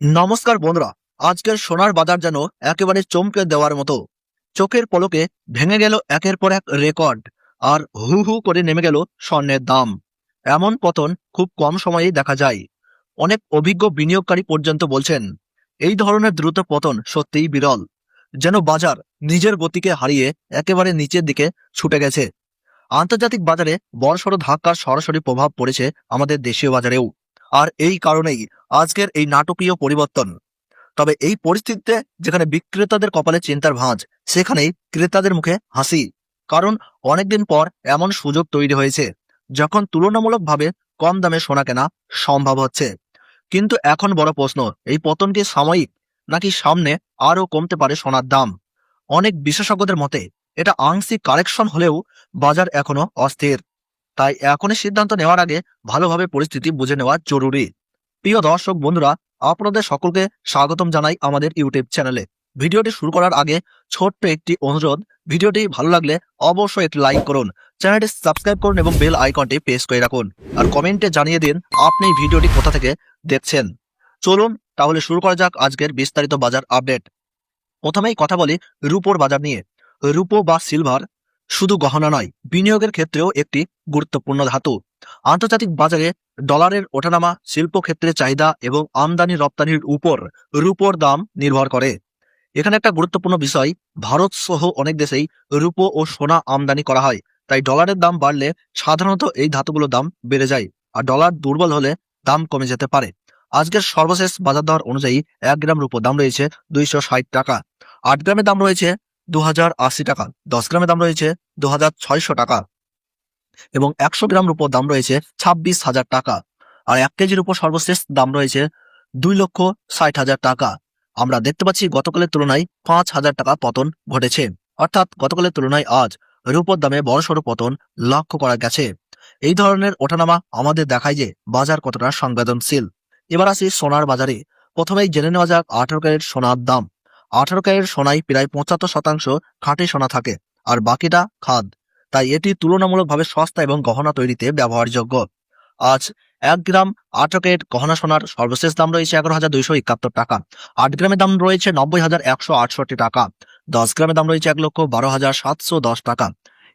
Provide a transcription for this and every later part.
নমস্কার বন্ধুরা। আজকের সোনার বাজার যেন একেবারে চমকে দেওয়ার মতো। চোখের পলকে ভেঙে গেল একের পর এক রেকর্ড, আর হু হু করে নেমে গেল স্বর্ণের দাম। এমন পতন খুব কম সময়েই দেখা যায়। অনেক অভিজ্ঞ বিনিয়োগকারী পর্যন্ত বলছেন এই ধরনের দ্রুত পতন সত্যিই বিরল। যেন বাজার নিজের গতিকে হারিয়ে একেবারে নিচের দিকে ছুটে গেছে। আন্তর্জাতিক বাজারে বড়সড় ধাক্কার সরাসরি প্রভাব পড়েছে আমাদের দেশীয় বাজারেও। আর এই কারণেই আজকের এই নাটকীয় পরিবর্তন। তবে এই পরিস্থিতিতে যেখানে বিক্রেতাদের কপালে চিন্তার ভাঁজ, সেখানেই ক্রেতাদের মুখে হাসি। কারণ অনেকদিন পর এমন সুযোগ তৈরি হয়েছে যখন তুলনামূলকভাবে কম দামে সোনা কেনা সম্ভব হচ্ছে। কিন্তু এখন বড় প্রশ্ন, এই পতন কি সাময়িক, নাকি সামনে আরও কমতে পারে সোনার দাম? অনেক বিশেষজ্ঞদের মতে এটা আংশিক কারেকশন হলেও বাজার এখনো অস্থির। তাই এখনই সিদ্ধান্ত নেওয়ার আগে ভালোভাবে পরিস্থিতি বুঝে নেওয়া জরুরি। প্রিয় দর্শক বন্ধুরা, আপনাদের সকলকে স্বাগতম জানাই আমাদের ইউটিউব চ্যানেলে। ভিডিওটি শুরু করার আগে ছোট্ট একটি অনুরোধ, ভিডিওটি ভালো লাগলে অবশ্যই একটি লাইক করুন, চ্যানেলটি সাবস্ক্রাইব করুন এবং বেল আইকনটি প্রেস করে রাখুন। আর কমেন্টে জানিয়ে দিন আপনি ভিডিওটি কোথা থেকে দেখছেন। চলুন তাহলে শুরু করা যাক আজকের বিস্তারিত বাজার আপডেট। প্রথমেই কথা বলি রূপোর বাজার নিয়ে। রূপো বা সিলভার শুধু গহনা নয়, বিনিয়োগের ক্ষেত্রেও একটি গুরুত্বপূর্ণ ধাতু। আন্তর্জাতিক বাজারে ডলারের ওঠানামা, শিল্পক্ষেত্রে চাহিদা এবং আমদানি রপ্তানির উপর রূপোর দাম নির্ভর করে। এখানে একটা গুরুত্বপূর্ণ বিষয়, ভারত সহ অনেক দেশেই রূপো ও সোনা আমদানি করা হয়। তাই ডলারের দাম বাড়লে সাধারণত এই ধাতুগুলোর দাম বেড়ে যায়, আর ডলার দুর্বল হলে দাম কমে যেতে পারে। আজকের সর্বশেষ বাজার দর অনুযায়ী 1 গ্রাম রূপোর দাম রয়েছে 260 টাকা, 8 গ্রামের দাম রয়েছে 2080 টাকা, 10 গ্রামের দাম রয়েছে 2600 টাকা এবং 100 গ্রাম রূপোর দাম রয়েছে 26,000 টাকা। আর 1 কেজির উপর সর্বশেষ দাম রয়েছে 2,60,000 টাকা। আমরা দেখতে পাচ্ছি গতকালের তুলনায় 5,000 টাকা পতন ঘটেছে। অর্থাৎ গতকালের তুলনায় আজ রূপোর দামে বড়সড় পতন লক্ষ্য করা গেছে। এই ধরনের ওঠানামা আমাদের দেখায় যে বাজার কতটা সংবেদনশীল। এবার আসি সোনার বাজারে। প্রথমেই জেনে নেওয়া যাক 18 ক্যারেট সোনার দাম। 18 ক্যারেট সোনায় প্রায় 75% খাঁটি সোনা থাকে, আর বাকিটা খাদ। তাই এটি তুলনামূলকভাবে সস্তা এবং গহনা তৈরিতে ব্যবহারযোগ্য। আজ 1 গ্রাম 18 ক্যারেট গহনা সোনার সর্বশেষ দাম রয়েছে 11,271 টাকা, 8 গ্রামের দাম রয়েছে 90,168 টাকা, 10 গ্রামের দাম রয়েছে 1,12,710 টাকা,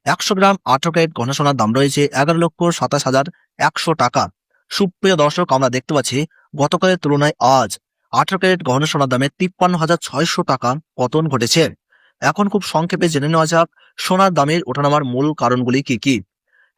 100 গ্রাম 18 ক্যারেট গহনা সোনার দাম রয়েছে 11,27,100 টাকা। সুপ্রিয় দর্শক, আমরা দেখতে পাচ্ছি গতকালের তুলনায় আজ 18 ক্যারেট গহনা সোনার দামে 53,600 টাকা পতন ঘটেছে। এখন খুব সংক্ষেপে জেনে নেওয়া যাক সোনার দামের ওঠানামার মূল কারণগুলি কি কি।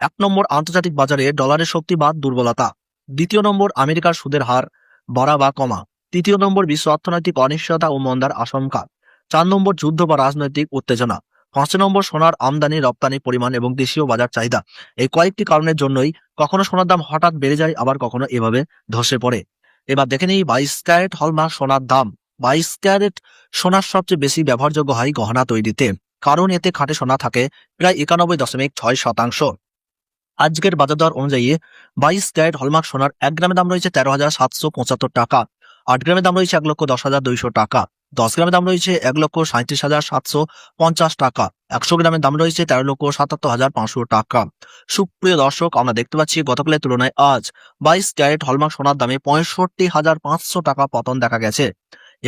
1 নম্বর, আন্তর্জাতিক বাজারে ডলারের শক্তি বা দুর্বলতা। 2য় নম্বর, আমেরিকার সুদের হার বাড়া বা কমা। 3য় নম্বর, বিশ্ব অর্থনৈতিক অনিশ্চয়তা ও মন্দার আশঙ্কা। 4 নম্বর, যুদ্ধ বা রাজনৈতিক উত্তেজনা। 5 নম্বর, সোনার আমদানি রপ্তানি পরিমাণ এবং দেশীয় বাজার চাহিদা। এই কয়েকটি কারণের জন্যই কখনো সোনার দাম হঠাৎ বেড়ে যায়, আবার কখনো এভাবে ধসে পড়ে। এবার দেখে নিই 22 ক্যারেট হলমার্ক সোনার দাম। 22 ক্যারেট সোনার সবচেয়ে বেশি ব্যবহারযোগ্য হয় গহনা তৈরিতে, কারণ এতে খাঁটি সোনা থাকে প্রায় 91.6%। আজকের বাজার দর অনুযায়ী 22 ক্যারেট হলমার্ক সোনার 1 গ্রামের দাম রয়েছে 13,775 টাকা, 8 গ্রামের দাম রয়েছে 1,10,200 টাকা, 10 গ্রামের দাম রয়েছে 1,37,750 টাকা, 100 গ্রামের দাম রয়েছে 13,77,500 টাকা। সুপ্রিয় দর্শক, আমরা দেখতে পাচ্ছি গতকালের তুলনায় আজ 22 ক্যারেট হলমার্ক সোনার দামে 65,500 টাকা পতন দেখা গেছে।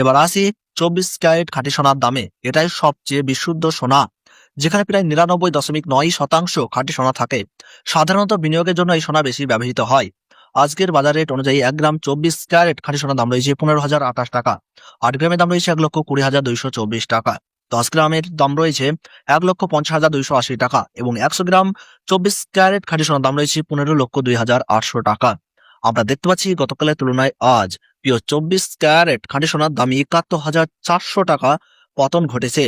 এবার আসি 24 ক্যারেট খাঁটি সোনার দামে। এটাই সবচেয়ে বিশুদ্ধ সোনা, যেখানে প্রায় 99.9% খাঁটি সোনা থাকে। সাধারণত বিনিয়োগের জন্য এই সোনা বেশি ব্যবহৃত হয়। আজকের বাজার রেট অনুযায়ী 1 গ্রাম 24 ক্যারেট খাঁটি সোনার দাম রয়েছে 15,028 টাকা, 8 গ্রামের দাম রয়েছে 1,20,224 টাকা, 10 গ্রামের দাম রয়েছে 1,50,280 টাকা এবং 100 গ্রাম 24 ক্যারেট খাঁটি সোনার দাম রয়েছে 15,02,800 টাকা। আমরা দেখতে পাচ্ছি গতকালের তুলনায় আজ প্রিয় 24 ক্যারেট খাঁটি সোনার দামে 71,400 টাকা পতন ঘটেছে।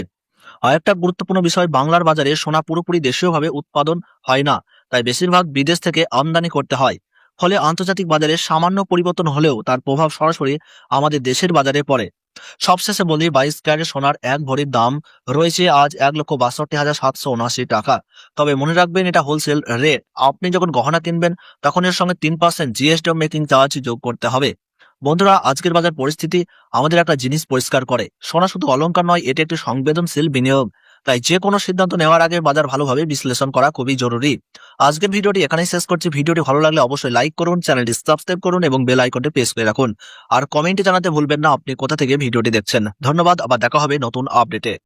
আর একটা গুরুত্বপূর্ণ বিষয়, বাংলার বাজারে সোনা পুরোপুরি দেশীয়ভাবে উৎপাদন হয় না, তাই বেশিরভাগ বিদেশ থেকে আমদানি করতে হয়। ফলে আন্তর্জাতিক বাজারে সামান্য পরিবর্তন হলেও তার প্রভাব সরাসরি আমাদের দেশের বাজারে পড়ে। সবশেষে বলি 22 ক্যারেট সোনার 1 ভরির দাম রয়েছে আজ 1,62,779 টাকা। তবে মনে রাখবেন, এটা হোলসেল রেট। আপনি যখন গহনা কিনবেন তখন এর সঙ্গে 3% জিএসটি মেকিং চার্জ যোগ করতে হবে। বন্ধুরা, আজকের বাজার পরিস্থিতি আমাদের একটা জিনিস পরিষ্কার করে, সোনা শুধু অলংকার নয়, এটি একটি সংবেদনশীল বিনিয়োগ। তাই যে কোনো সিদ্ধান্ত নেওয়ার আগে বাজার ভালোভাবে বিশ্লেষণ করা খুবই জরুরি। আজকের ভিডিওটি এখানেই শেষ করছি। ভিডিওটি ভালো লাগলে অবশ্যই লাইক করুন, চ্যানেলটি সাবস্ক্রাইব করুন এবং বেল আইকনটি প্রেস করে রাখুন। আর কমেন্টে জানাতে ভুলবেন না আপনি কোথা থেকে ভিডিওটি দেখছেন। ধন্যবাদ, আবার দেখা হবে নতুন আপডেটে।